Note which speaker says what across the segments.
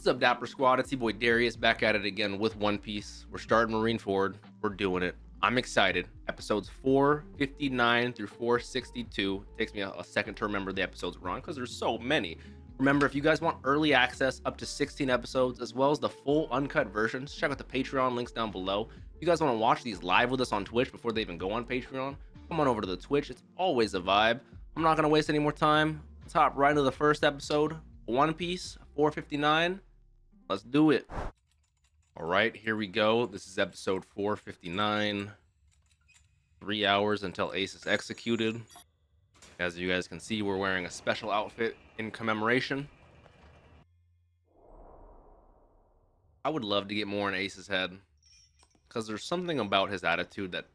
Speaker 1: What's up, Dapper Squad? It's your boy Darius back at it again with One Piece. We're starting Marine Forward. We're doing it. I'm excited. Episodes 459 through 462. It takes me a second to remember the episodes we're on because there's so many. Remember, if you guys want early access up to 16 episodes, as well as the full uncut versions, check out the Patreon links down below. If you guys want to watch these live with us on Twitch before they even go on Patreon, come on over to the Twitch. It's always a vibe. I'm not going to waste any more time. Let's hop right into the first episode. One Piece 459. Let's do it. All right, here we go. This is episode 459. 3 hours until Ace is executed. As you guys can see, we're wearing a special outfit in commemoration. I would love to get more in Ace's head, because there's something about his attitude that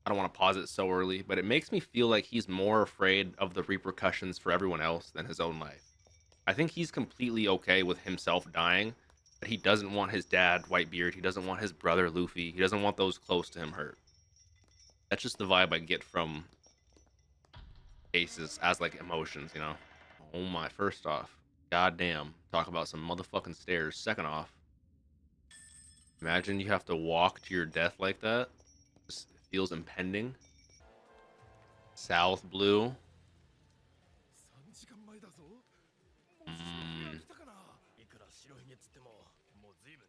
Speaker 1: I don't want to pause it so early, but it makes me feel like he's more afraid of the repercussions for everyone else than his own life. I think he's completely okay with himself dying, but he doesn't want his dad, Whitebeard. He doesn't want his brother, Luffy. He doesn't want those close to him hurt. That's just the vibe I get from Aces as like emotions, you know. Oh my, first off, goddamn, talk about some motherfucking stairs. Second off, imagine you have to walk to your death like that. It feels impending. South Blue.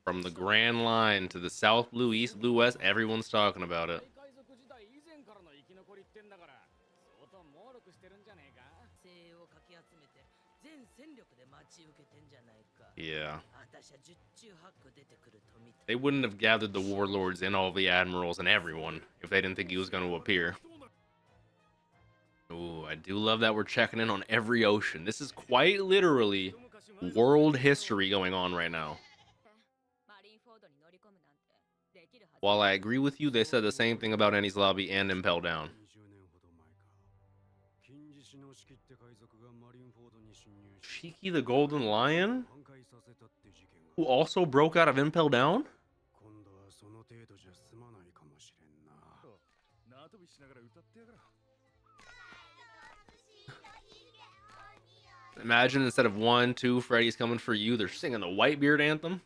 Speaker 1: From the Grand Line to the South Blue, East Blue, West, everyone's talking about it. Yeah. They wouldn't have gathered the warlords and all the admirals and everyone if they didn't think he was going to appear. Ooh, I do love that we're checking in on every ocean. This is quite literally world history going on right now. While I agree with you, they said the same thing about Enies Lobby and Impel Down. Shiki the Golden Lion? Who also broke out of Impel Down? Imagine instead of 1, 2, Freddy's coming for you, they're singing the Whitebeard anthem.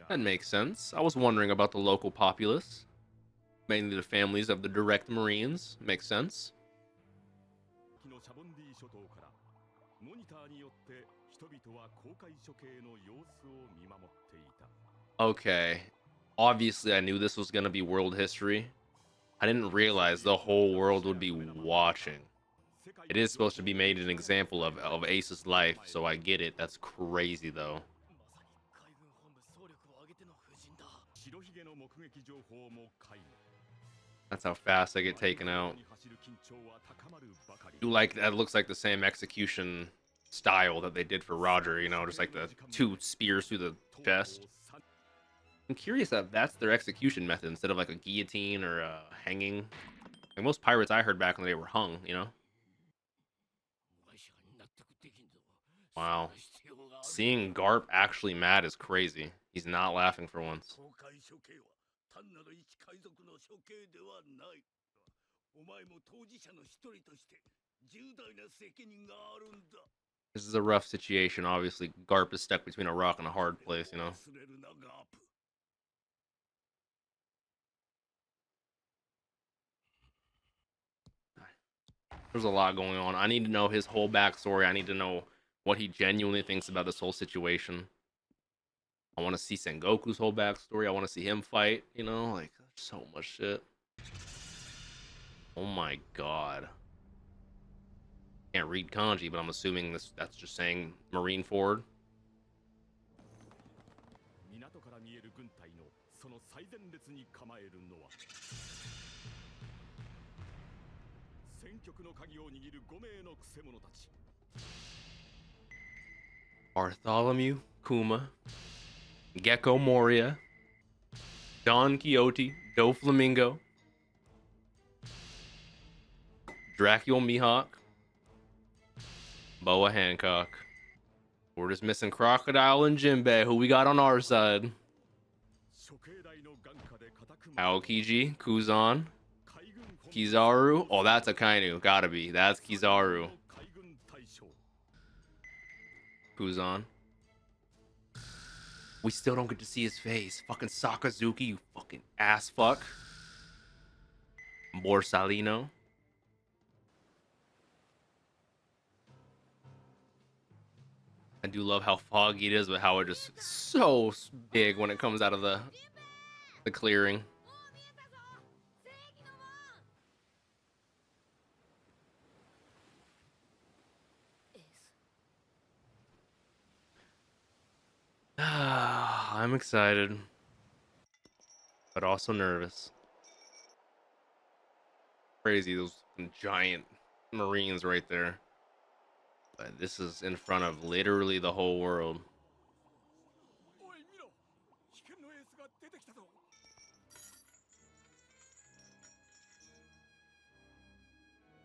Speaker 1: That makes sense. I was wondering about the local populace. Mainly the families of the direct Marines. Makes sense. Okay. Obviously, I knew this was going to be world history. I didn't realize the whole world would be watching. It is supposed to be made an example of Ace's life, so I get it. That's crazy, though. That's how fast I get taken out. You like that? Looks like the same execution style that they did for Roger, you know, just like the 2 spears through the chest. I'm curious that that's their execution method instead of like a guillotine or a hanging. Like most pirates I heard back when they were hung, you know. Wow. Seeing Garp actually mad is crazy. He's not laughing for once. This is a rough situation. Obviously, Garp is stuck between a rock and a hard place, you know. There's a lot going on. I need to know his whole backstory. I need to know what he genuinely thinks about this whole situation. I want to see Sengoku's whole backstory. I want to see him fight, you know, like so much shit. Oh my god. Can't read kanji, but I'm assuming that's just saying Marine Forward. Bartholomew, Kuma, Gecko Moria, Don Quixote, Doflamingo, Dracula Mihawk, Boa Hancock. We're just missing Crocodile and Jinbei, who we got on our side. Aokiji, Kuzan, Kizaru. Oh, that's a Kainu. Gotta be. That's Kizaru. Kuzan. We still don't get to see his face. Fucking Sakazuki, you fucking ass fuck. Borsalino. I do love how foggy it is, but how it just so big when it comes out of the clearing. I'm excited, but also nervous. Crazy, those giant Marines right there. But this is in front of literally the whole world.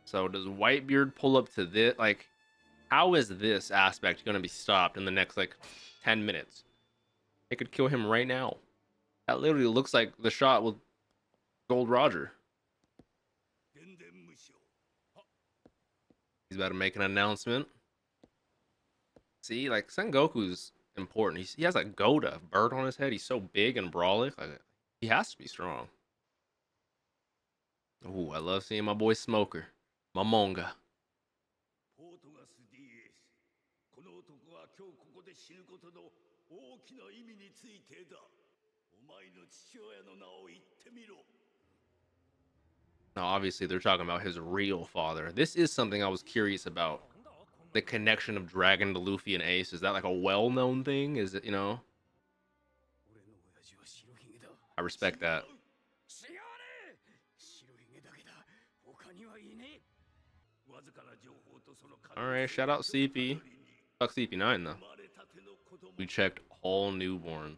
Speaker 1: So does Whitebeard pull up to this? Like, how is this aspect going to be stopped in the next like 10 minutes? They could kill him right now. That literally looks like the shot with Gold Roger. He's about to make an announcement. See, like Sengoku's important. He has a Goda bird on his head. He's so big and brawly. Like, he has to be strong. Ooh, I love seeing my boy Smoker. Momonga. Now, obviously, they're talking about his real father. This is something I was curious about. The connection of Dragon to Luffy and Ace. Is that like a well-known thing? Is it, I respect that. All right, shout out CP. Fuck CP9 though. We checked all newborns.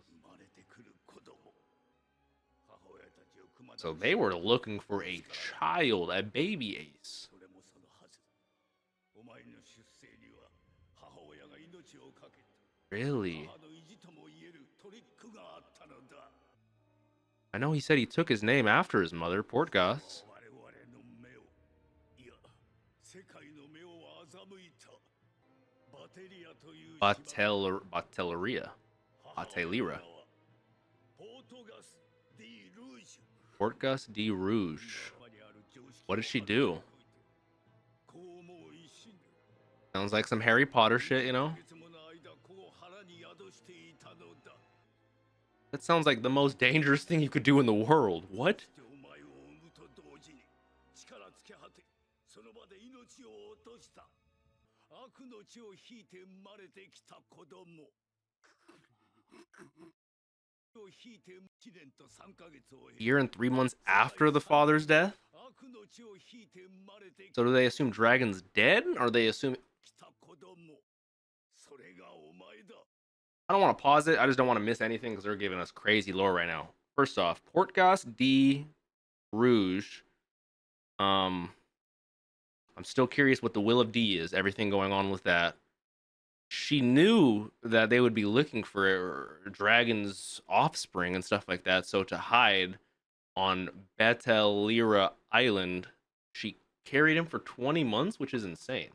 Speaker 1: So they were looking for a child, a baby Ace. Really? I know he said he took his name after his mother, Portgas. Batelleria. Portgas de Rouge. What did she do? Sounds like some Harry Potter shit, That sounds like the most dangerous thing you could do in the world. What? A year and 3 months after the father's death? So do they assume Dragon's dead? Or they assume... I don't want to pause it. I just don't want to miss anything because they're giving us crazy lore right now. First off, Portgas de Rouge. I'm still curious what the Will of D is. Everything going on with that. She knew that they would be looking for Dragon's offspring and stuff like that. So to hide on Betelera Island, she carried him for 20 months, which is insane.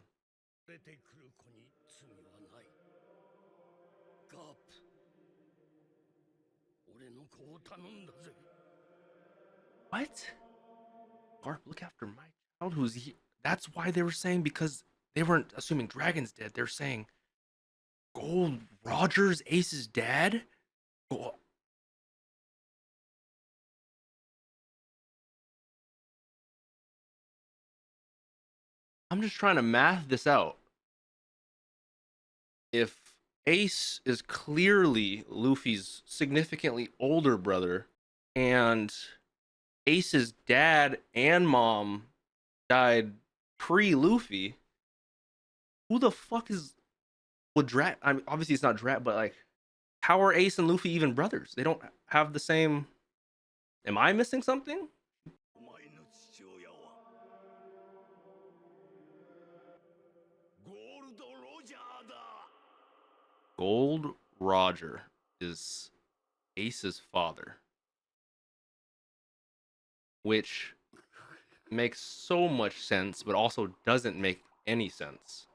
Speaker 1: What? Garp, look after my child who's here. That's why they were saying, because they weren't assuming Dragon's dead. They're saying Gold Roger's Ace's dad? I'm just trying to math this out. If Ace is clearly Luffy's significantly older brother, and Ace's dad and mom died pre-Luffy, who the fuck is with Drat? I mean, obviously it's not Drat, but like, how are Ace and Luffy even brothers? They don't have the same. Am I missing something? Gold Roger is Ace's father. which makes so much sense, but also doesn't make any sense.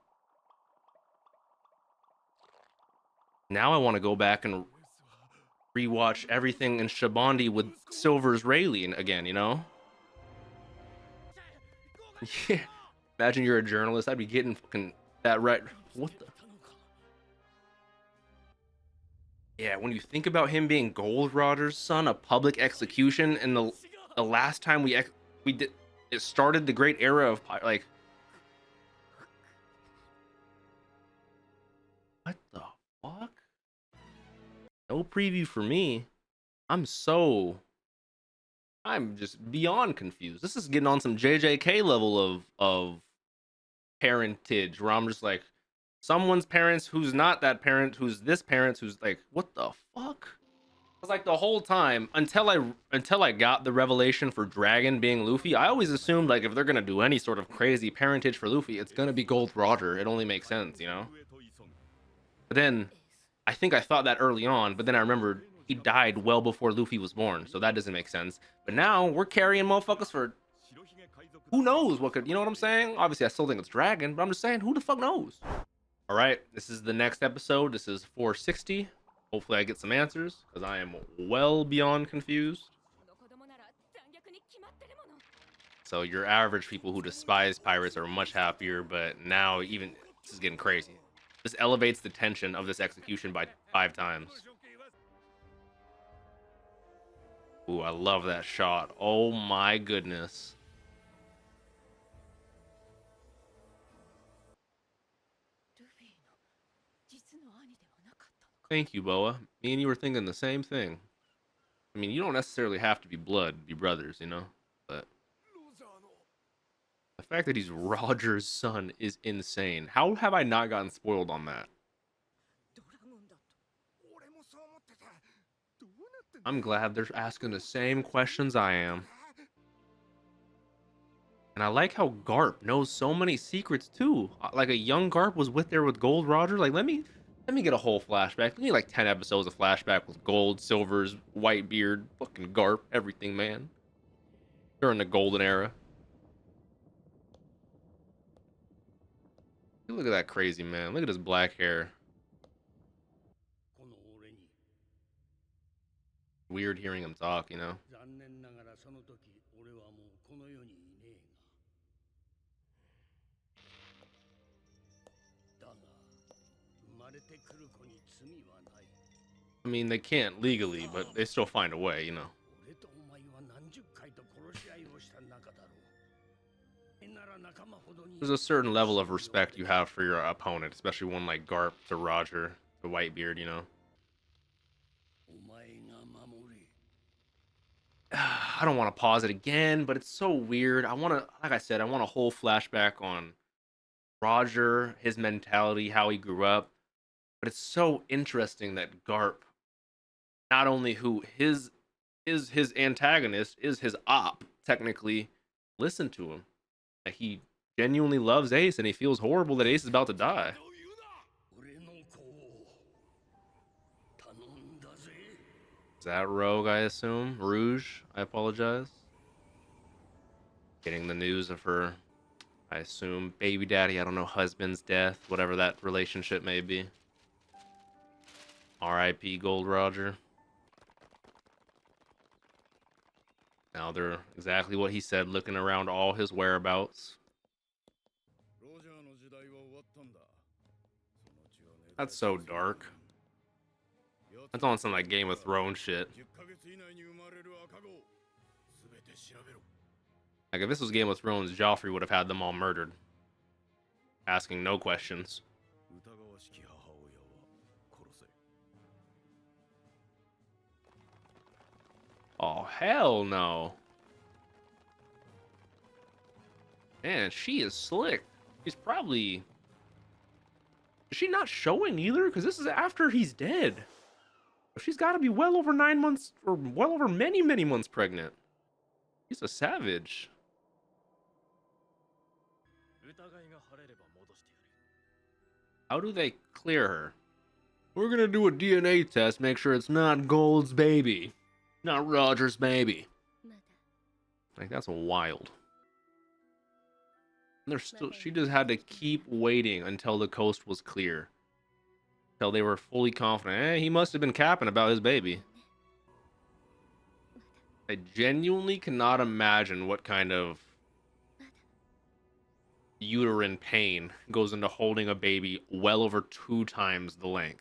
Speaker 1: Now I want to go back and rewatch everything in Shabandi with Silver's Raylene again, you know? Yeah. Imagine you're a journalist. I'd be getting fucking that right. What the? Yeah, when you think about him being Gold Roger's son, a public execution, and the last time we did it started the great era of like, what the fuck? No preview for me. I'm just beyond confused. This is getting on some JJK level of parentage, where I'm just like, someone's parents who's not that parent, who's this parent, who's like, what the fuck? It's like the whole time until I got the revelation for Dragon being Luffy, I always assumed like if they're gonna do any sort of crazy parentage for Luffy, it's gonna be Gold Roger. It only makes sense, you know. But then I think I thought that early on, but then I remembered he died well before Luffy was born, so that doesn't make sense. But now we're carrying motherfuckers for who knows what could, you know what I'm saying? Obviously, I still think it's Dragon, but I'm just saying, who the fuck knows? All right, this is the next episode. This is 460. Hopefully, I get some answers because I am well beyond confused. So your average people who despise pirates are much happier, but now even this is getting crazy. This elevates the tension of this execution by 5 times. Ooh, I love that shot. Oh my goodness. Thank you, Boa. Me and you were thinking the same thing. I mean, you don't necessarily have to be blood to be brothers, you know? But the fact that he's Roger's son is insane. How have I not gotten spoiled on that? I'm glad they're asking the same questions I am. And I like how Garp knows so many secrets too. Like a young Garp was there with Gold Roger. Like let me get a whole flashback. We need like 10 episodes of flashback with Gold, Silver's, Whitebeard, fucking Garp, everything, man. During the golden era. Look at that crazy man. Look at his black hair. Weird hearing him talk, you know. I mean, they can't legally, but they still find a way, you know. There's a certain level of respect you have for your opponent, especially one like Garp to Roger to Whitebeard, you know. I don't want to pause it again, but it's so weird. I want to, like I said, I want a whole flashback on Roger, his mentality, how he grew up. But it's so interesting that Garp, not only who his antagonist is his op, technically, listen to him. That he genuinely loves Ace and he feels horrible that Ace is about to die. Is that Rogue, I assume? Rouge, I apologize. Getting the news of her, I assume, baby daddy, I don't know, husband's death, whatever that relationship may be. R.I.P. Gold Roger. Now they're exactly what he said, looking around all his whereabouts. That's so dark. That's on some like Game of Thrones shit. Like if this was Game of Thrones, Joffrey would have had them all murdered. Asking no questions. Oh, hell no. Man, she is slick. She's probably... Is she not showing either? Because this is after he's dead. She's got to be well over 9 months, or well over many, many months pregnant. She's a savage. How do they clear her? We're gonna do a DNA test, make sure it's not Gold's baby. Not Roger's baby. Like, that's wild. And they're still, she just had to keep waiting until the coast was clear. Until they were fully confident. He must have been capping about his baby. I genuinely cannot imagine what kind of uterine pain goes into holding a baby well over 2 times the length.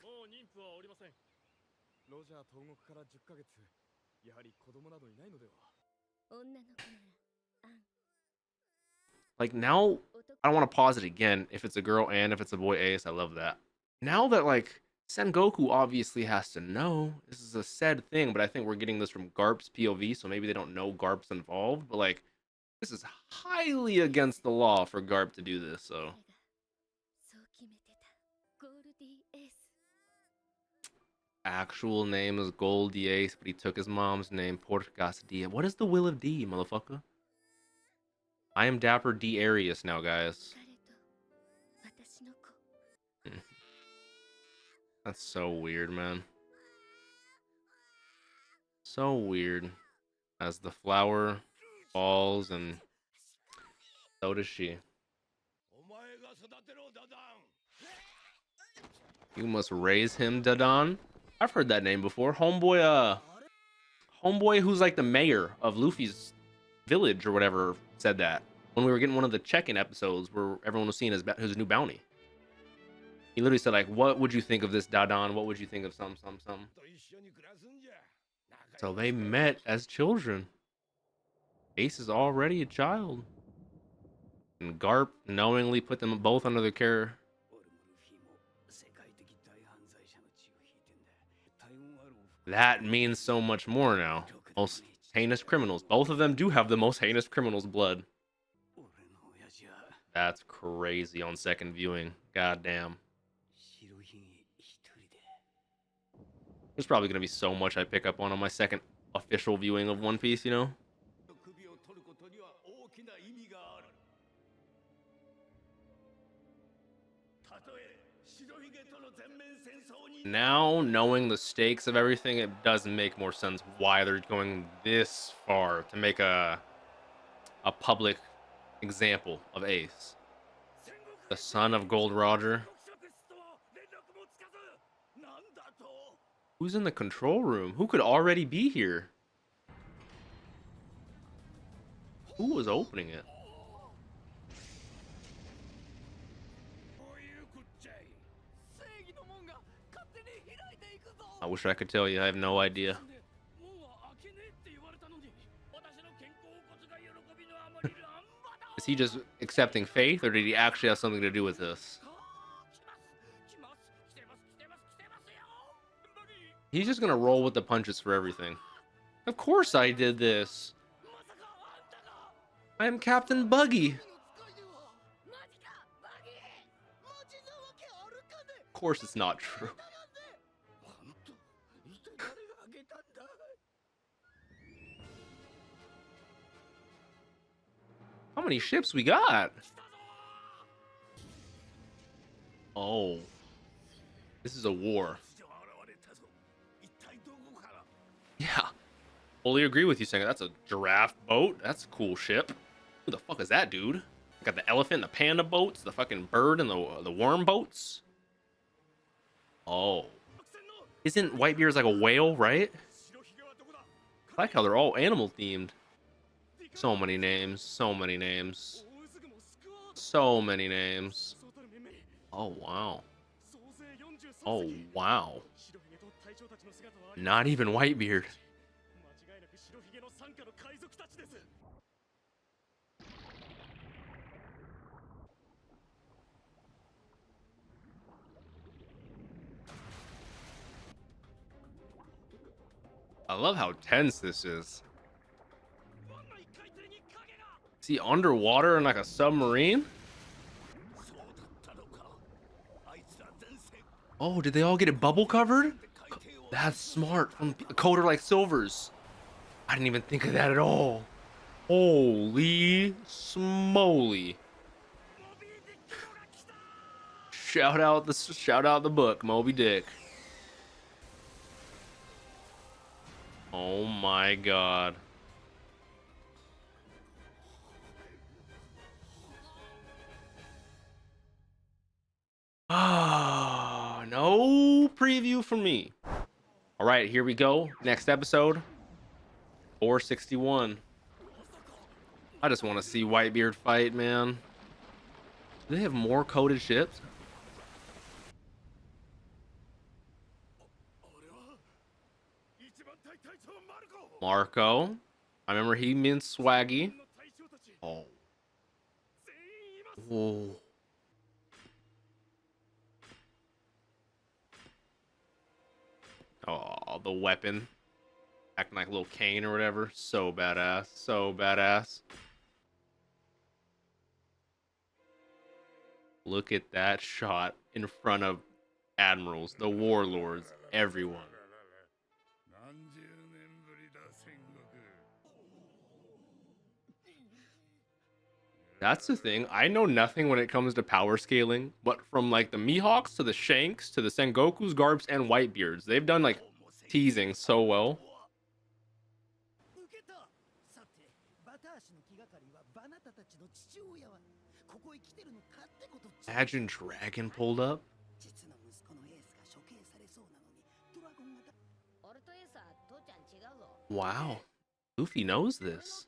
Speaker 1: Like, now, I don't want to pause it again if it's a girl and if it's a boy Ace. I love that. Now that, like, Sengoku obviously has to know, this is a said thing, but I think we're getting this from Garp's POV, so maybe they don't know Garp's involved, but, like, this is highly against the law for Garp to do this, so. Actual name is Gold Ace, but he took his mom's name, Portgas D. What is the will of D, motherfucker? I am DapperDarius now, guys. That's so weird, man. So weird. As the flower falls, and so does she. You must raise him, Dadan. I've heard that name before. Homeboy, homeboy who's like the mayor of Luffy's village or whatever said that when we were getting one of the check-in episodes where everyone was seeing his new bounty. He literally said, like, what would you think of this, Dadan? What would you think of some? So they met as children. Ace is already a child. And Garp knowingly put them both under their care. That means so much more now. Most heinous criminals. Both of them do have the most heinous criminals' blood. That's crazy on second viewing. Goddamn. There's probably going to be so much I pick up on my second official viewing of One Piece, you know? Now, knowing the stakes of everything, it does make more sense why they're going this far to make a public example of Ace. The son of Gold Roger. Who's in the control room? Who could already be here? Who was opening it? I wish I could tell you. I have no idea. Is he just accepting faith, or did he actually have something to do with this? He's just gonna roll with the punches for everything. Of course I did this. I am Captain Buggy. Of course it's not true. How many ships we got? Oh. This is a war. Yeah. Fully agree with you, saying that's a giraffe boat. That's a cool ship. Who the fuck is that, dude? Got the elephant and the panda boats, the fucking bird and the worm boats. Oh. Isn't Whitebeard like a whale, right? I like how they're all animal themed. So many names, so many names. So many names. Oh, wow. Oh, wow. Not even Whitebeard. I love how tense this is. Is he underwater in like a submarine? Oh, did they all get it bubble covered? That's smart from Coder like Silvers. I didn't even think of that at all. Holy smoly. Shout out the book, Moby Dick. Oh my god. preview for me. All right, here we go. Next episode, 461. I just want to see Whitebeard fight, man. Do they have more coded ships? Marco. I remember he meant Swaggy. Oh. Whoa. Oh, the weapon. Acting like little Kane or whatever. So badass. So badass. Look at that shot in front of admirals, the warlords, everyone. That's the thing. I know nothing when it comes to power scaling, but from like the Mihawks to the Shanks to the Sengokus, Garbs, and Whitebeards, they've done like teasing so well. Imagine Dragon pulled up. Wow. Luffy knows this.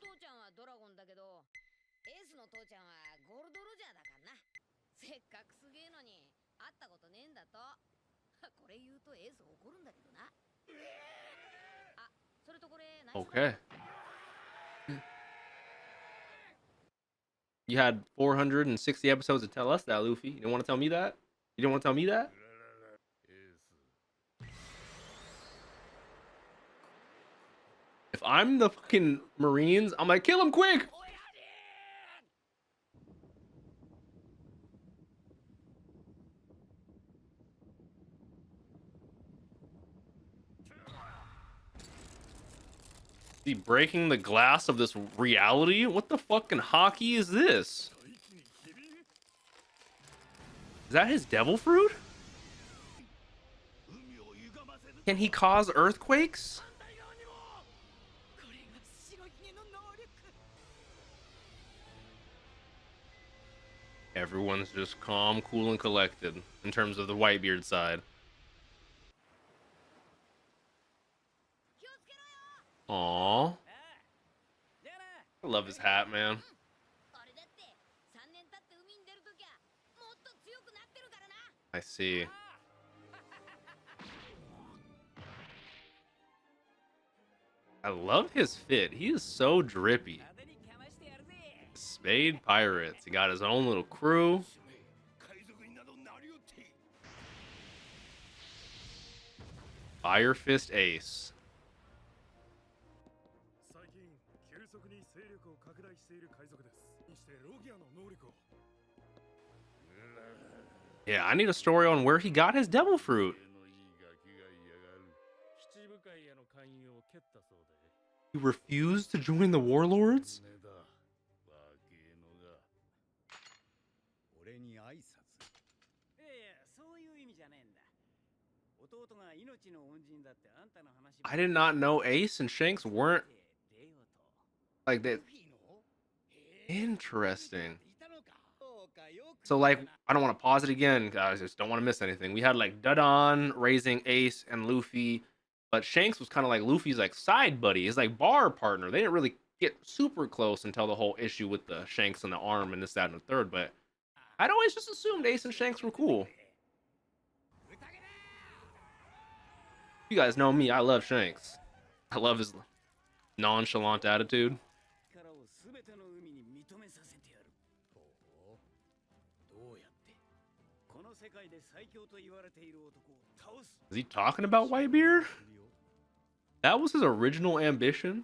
Speaker 1: Okay. You had 460 episodes to tell us that, Luffy. You didn't want to tell me that? You didn't want to tell me that? If I'm the fucking Marines, I'm like, kill him quick! Is he breaking the glass of this reality? What the fucking hockey is this? Is that his devil fruit? Can he cause earthquakes? Everyone's just calm, cool, and collected in terms of the Whitebeard side. Aww. I love his hat, man. I see. I love his fit. He is so drippy. Spade Pirates. He got his own little crew. Fire Fist Ace. Yeah, I need a story on where he got his devil fruit. He refused to join the warlords? I did not know Ace and Shanks weren't like that. Interesting. So like, I don't want to pause it again, guys. I just don't want to miss anything. We had like Dudon raising Ace and Luffy, but Shanks was kind of like Luffy's like side buddy, his like bar partner. They didn't really get super close until the whole issue with the Shanks and the arm and this, that, and the third. But I'd always just assumed Ace and Shanks were cool. You guys know me. I love Shanks. I love his nonchalant attitude. Is he talking about Whitebeard? That was his original ambition?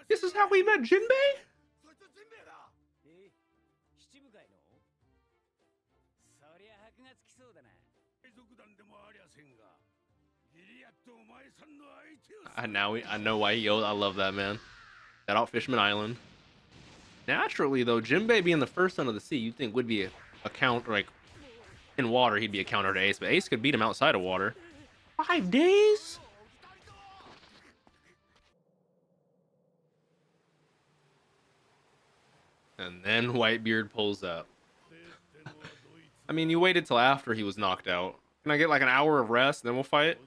Speaker 1: This is how we met Jinbei? I know why he yelled. I love that, man. Shout out Fishman Island. Naturally, though, Jinbei being the first son of the sea, you'd think would be a counter, like, in water, he'd be a counter to Ace, but Ace could beat him outside of water. 5 days? And then Whitebeard pulls up. I mean, you waited till after he was knocked out. Can I get like an hour of rest, then we'll fight?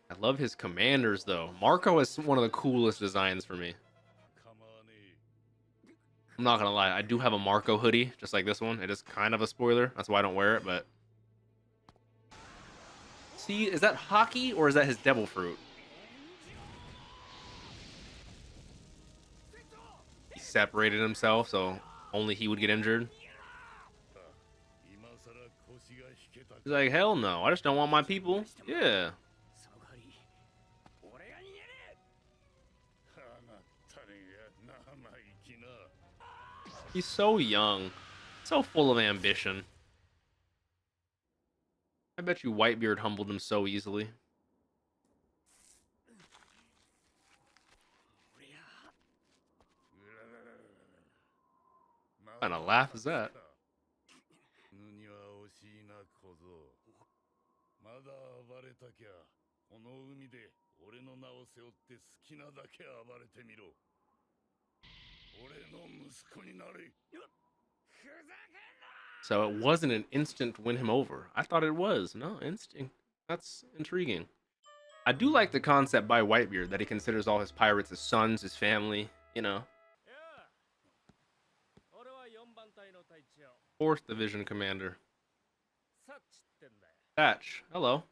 Speaker 1: I love his commanders, though. Marco is one of the coolest designs for me. I'm not gonna lie, I do have a Marco hoodie, just like this one. It is kind of a spoiler. That's why I don't wear it, but... See, is that hockey or is that his devil fruit? He separated himself, so only he would get injured. He's like, hell no, I just don't want my people. Yeah. He's so young, so full of ambition. I bet you Whitebeard humbled him so easily. What kind of laugh is that? So it wasn't an instant to win him over. I thought it was. No, instinct. That's intriguing. I do like the concept by Whitebeard that he considers all his pirates his sons, his family, you know. 4th Division Commander. Thatch, hello.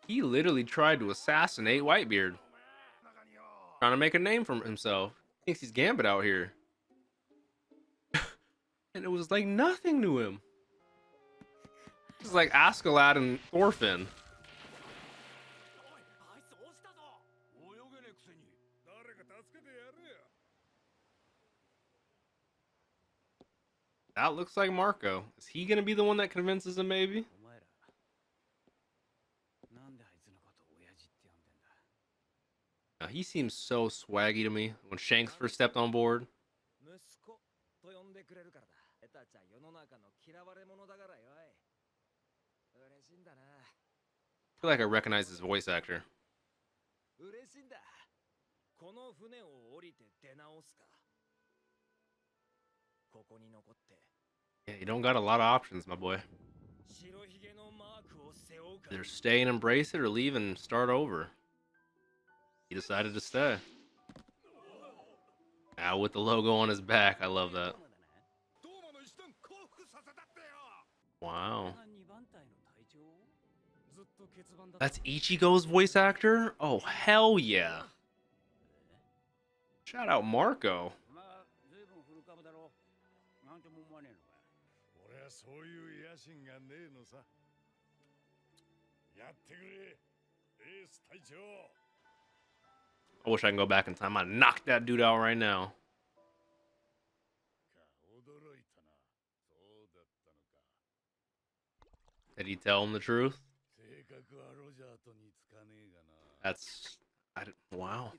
Speaker 1: He literally tried to assassinate Whitebeard. Trying to make a name for himself. Thinks he's Gambit out here. And it was like nothing to him. It's like Askeladd and Thorfinn. That looks like Marco. Is he gonna be the one that convinces him, maybe? Now, he seems so swaggy to me when Shanks first stepped on board. I feel like I recognize his voice actor. Yeah, you don't got a lot of options, my boy. Either stay and embrace it or leave and start over. He decided to stay. Now with the logo on his back, I love that. Wow. That's Ichigo's voice actor? Oh, hell yeah. Shout out Marco. I wish I can go back in time. I'd knock that dude out right now. Did he tell him the truth? That's... wow.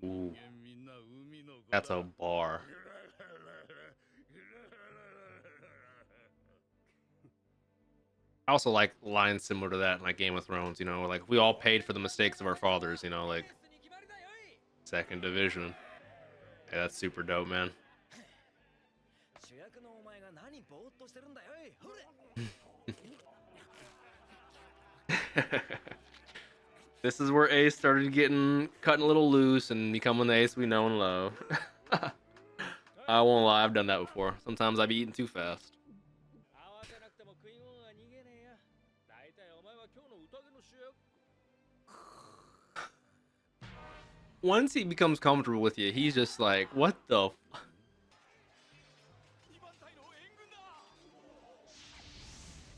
Speaker 1: Ooh. That's a bar. I also like lines similar to that in like Game of Thrones, you know, like we all paid for the mistakes of our fathers, you know, like 2nd Division. Yeah, that's super dope, man. This is where Ace started cutting a little loose and becoming the Ace we know and love. I won't lie, I've done that before. Sometimes I be eating too fast. Once he becomes comfortable with you, he's just like, what the f...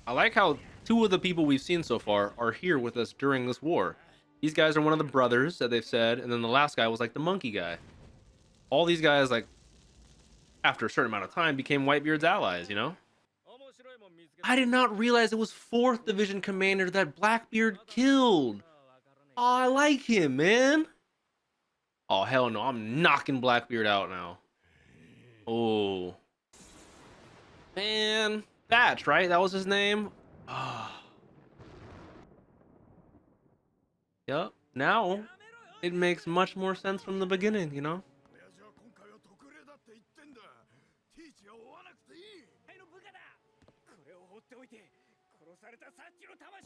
Speaker 1: I like how 2 of the people we've seen so far are here with us during this war. These guys are one of the brothers that they've said, and then the last guy was like the monkey guy. All these guys, like, after a certain amount of time, became Whitebeard's allies, you know? I did not realize it was 4th Division Commander that Blackbeard killed. Oh, I like him, man. Oh, hell no. I'm knocking Blackbeard out now. Oh. Man. Thatch, right? That was his name? Ah. Yep. Now, it makes much more sense from the beginning, you know?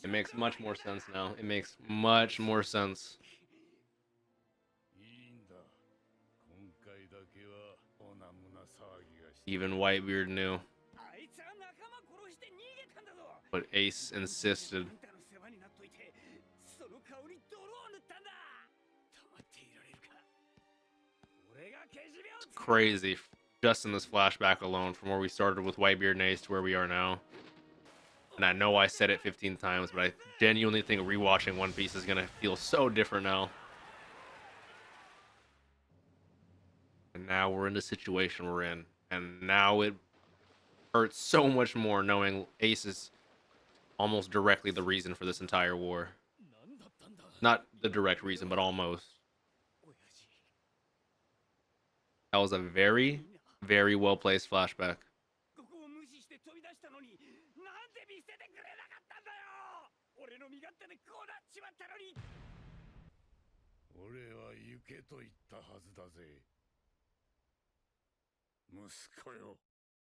Speaker 1: It makes much more sense now. It makes much more sense. Even Whitebeard knew. But Ace insisted. It's crazy, just in this flashback alone, from where we started with Whitebeard and Ace to where we are now. And I know I said it 15 times, but I genuinely think rewatching One Piece is gonna feel so different now. And now we're in the situation we're in, and now it hurts so much more knowing Ace is almost directly the reason for this entire war. Not the direct reason, but almost. That was a very, very well placed flashback.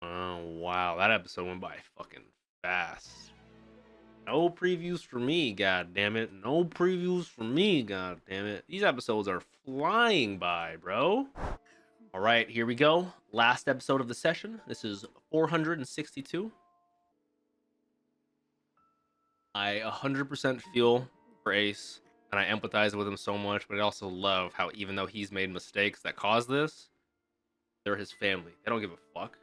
Speaker 1: Oh, wow. That episode went by fucking fast. No previews for me, god damn it. No previews for me, god damn it. These episodes are flying by, bro. All right, here we go. Last episode of the session. This is 462. I 100% feel for Ace, and I empathize with him so much, but I also love how even though he's made mistakes that caused this, they're his family. They don't give a fuck.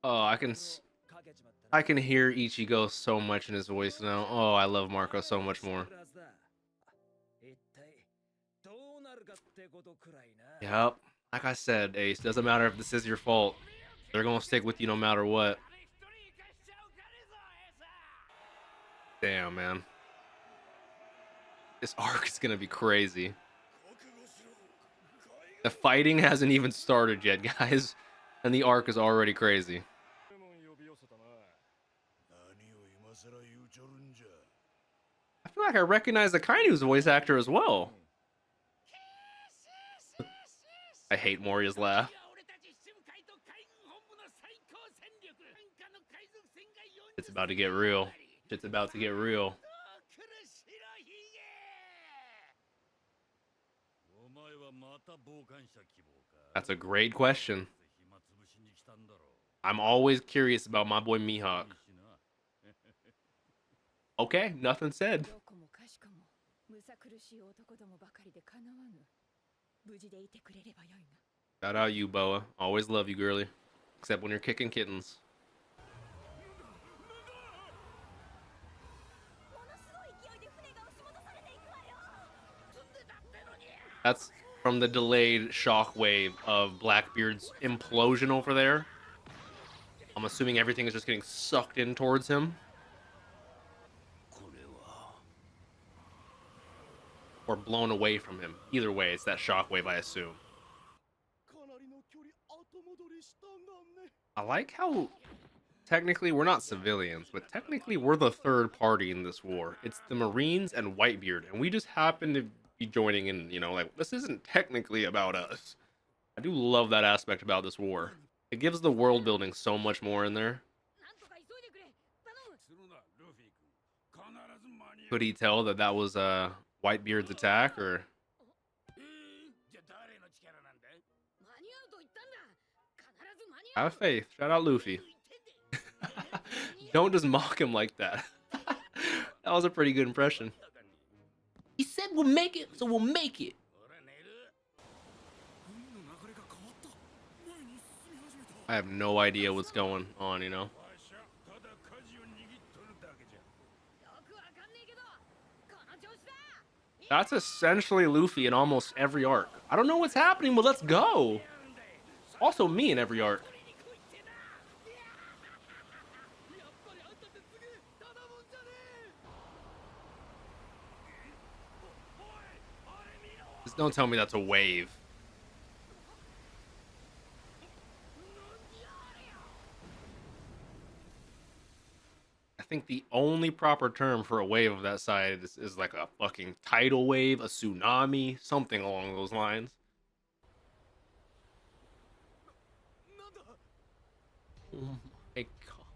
Speaker 1: Oh, I can hear Ichigo so much in his voice now. Oh, I love Marco so much more. Yep. Like I said, Ace, doesn't matter if this is your fault. They're gonna stick with you no matter what. Damn, man. This arc is gonna be crazy. The fighting hasn't even started yet, guys. And the arc is already crazy. I feel like I recognize the Kainu's voice actor as well. I hate Moria's laugh. It's about to get real. It's about to get real. That's a great question. I'm always curious about my boy Mihawk. Okay, nothing said. Shout out you, Boa. Always love you, girly. Except when you're kicking kittens. That's from the delayed shockwave of Blackbeard's implosion over there. I'm assuming everything is just getting sucked in towards him. Or blown away from him. Either way, it's that shockwave, I assume. I like how technically we're not civilians, but technically we're the third party in this war. It's the Marines and Whitebeard, and we just happen to be joining in, you know, like, this isn't technically about us. I do love that aspect about this war. It gives the world building so much more in there. Could he tell that that was Whitebeard's attack, or? Have faith. Shout out Luffy. Don't just mock him like that. That was a pretty good impression. He said we'll make it, so we'll make it. I have no idea what's going on, you know? That's essentially Luffy in almost every arc. I don't know what's happening, but let's go. Also me in every arc. Just don't tell me that's a wave. I think the only proper term for a wave of that size is like a fucking tidal wave, a tsunami, something along those lines. Oh my god.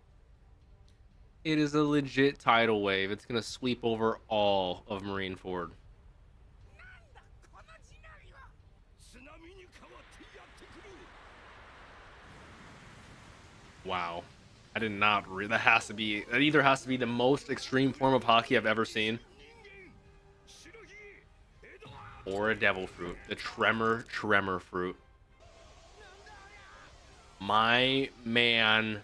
Speaker 1: It is a legit tidal wave. It's gonna sweep over all of Marineford. Wow. I did not that has to be that either has to be the most extreme form of hockey I've ever seen. Or a devil fruit. The tremor fruit. My man.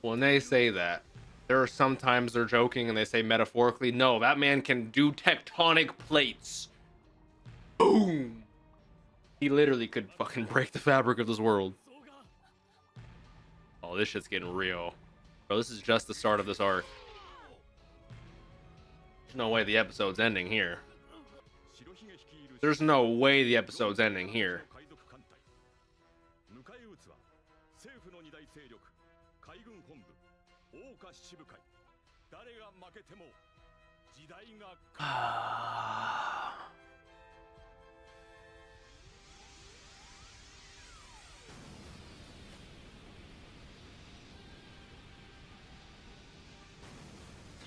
Speaker 1: When they say that, there are sometimes they're joking and they say metaphorically, no, that man can do tectonic plates. Boom! He literally could fucking break the fabric of this world. Oh, this shit's getting real. Bro, this is just the start of this arc. There's no way the episode's ending here. There's no way the episode's ending here.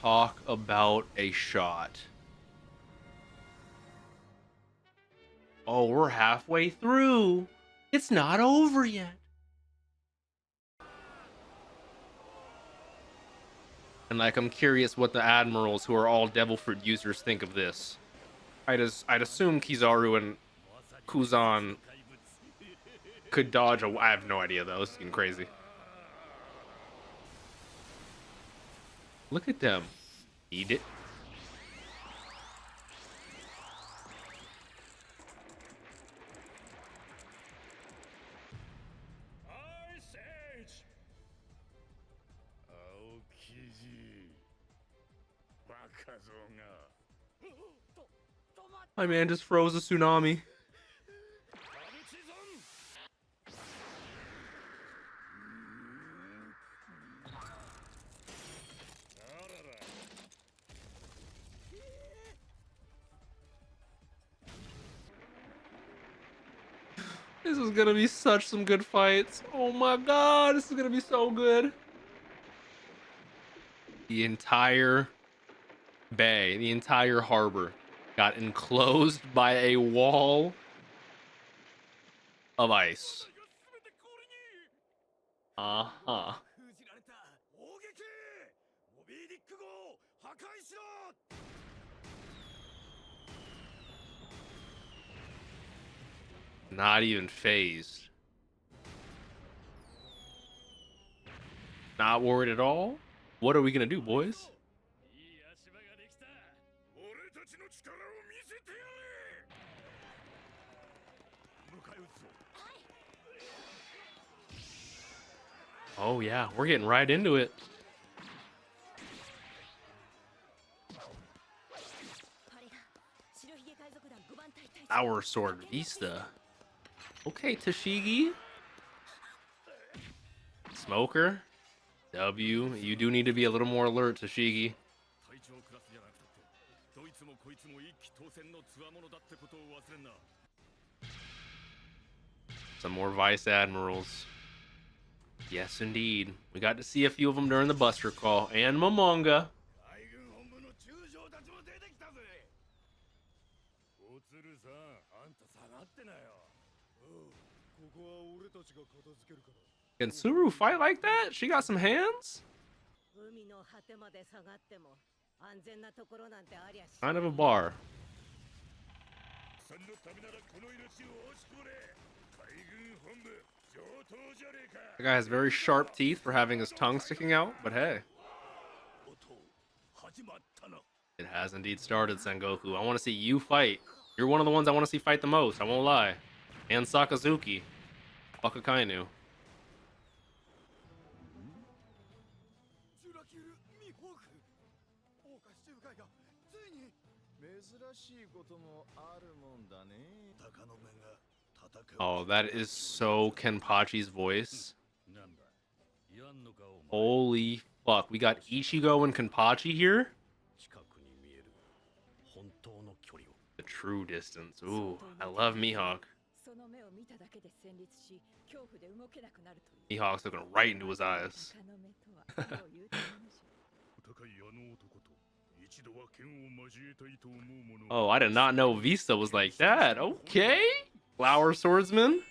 Speaker 1: Talk about a shot. Oh, we're halfway through. It's not over yet. And like, I'm curious what the admirals who are all devil fruit users think of this. I'd assume Kizaru and Kuzan could dodge a. I have no idea though. This is getting crazy. Look at them. Eat it. My man just froze a tsunami. This is gonna be such some good fights. Oh my god, this is gonna be so good. The entire bay, the entire harbor got enclosed by a wall of ice. Uh-huh. Not even phased. Not worried at all? What are we gonna do, boys? Oh yeah, we're getting right into it. Our sword Vista. Okay, Tashigi. Smoker. W. You do need to be a little more alert, Tashigi. Some more Vice Admirals. Yes, indeed. We got to see a few of them during the Buster Call. And Momonga. Can Suru fight like that? She got some hands? Kind of a bar. The guy has very sharp teeth for having his tongue sticking out, but hey. It has indeed started, Sengoku. I want to see you fight. You're one of the ones I want to see fight the most, I won't lie. And Sakazuki. Fuck a Kainu. Oh, that is so Kenpachi's voice. Holy fuck. We got Ichigo and Kenpachi here? The true distance. Ooh, I love Mihawk. Mihawk's looking right into his eyes. Oh, I did not know Vista was like that. Okay. Flower swordsman.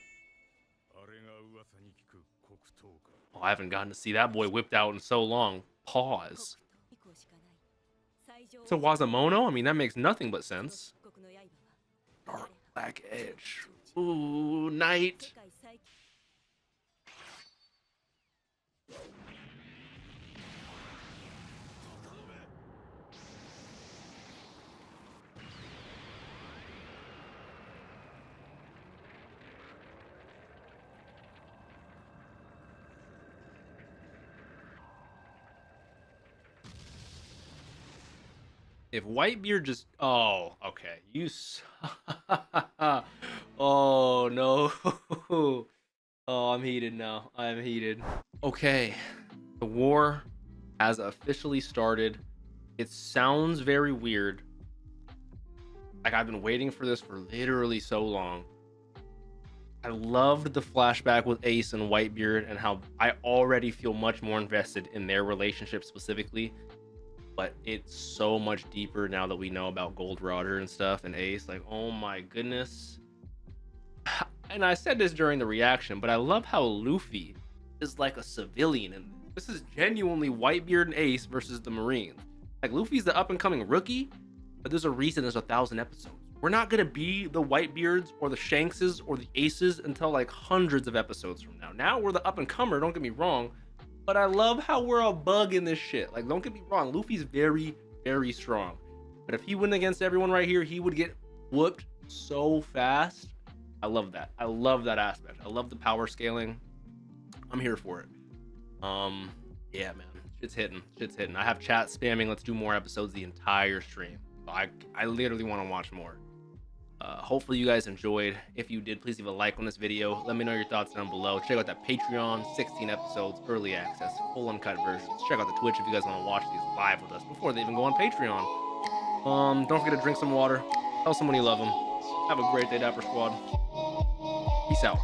Speaker 1: Oh, I haven't gotten to see that boy whipped out in so long. Pause. So Wazamono? I mean, that makes nothing but sense. Dark Black Edge. Ooh, Knight. If Whitebeard just... Oh, okay. You... Oh, no. Oh, I'm heated now. I'm heated. Okay. The war has officially started. It sounds very weird. Like, I've been waiting for this for literally so long. I loved the flashback with Ace and Whitebeard and how I already feel much more invested in their relationship specifically. But it's so much deeper now that we know about Gold Roger and stuff and Ace. Like, oh my goodness. And I said this during the reaction, but I love how Luffy is like a civilian. And this is genuinely Whitebeard and Ace versus the Marines. Like, Luffy's the up-and-coming rookie, but there's a reason there's 1,000 episodes. We're not going to be the Whitebeards or the Shankses or the Aces until like hundreds of episodes from now. Now we're the up-and-comer, don't get me wrong. But I love how we're a bug in this shit. Like, don't get me wrong. Luffy's very, very strong. But if he went against everyone right here, he would get whooped so fast. I love that. I love that aspect. I love the power scaling. I'm here for it. Yeah, man. Shit's hitting. Shit's hitting. I have chat spamming. Let's do more episodes the entire stream. I literally want to watch more. Hopefully you guys enjoyed. If you did, please leave a like on this video. Let me know your thoughts down below. Check out that Patreon, 16 episodes, early access, full uncut versions. Check out the Twitch if you guys want to watch these live with us before they even go on Patreon. Don't forget to drink some water. Tell someone you love them. Have a great day, Dapper Squad. Peace out.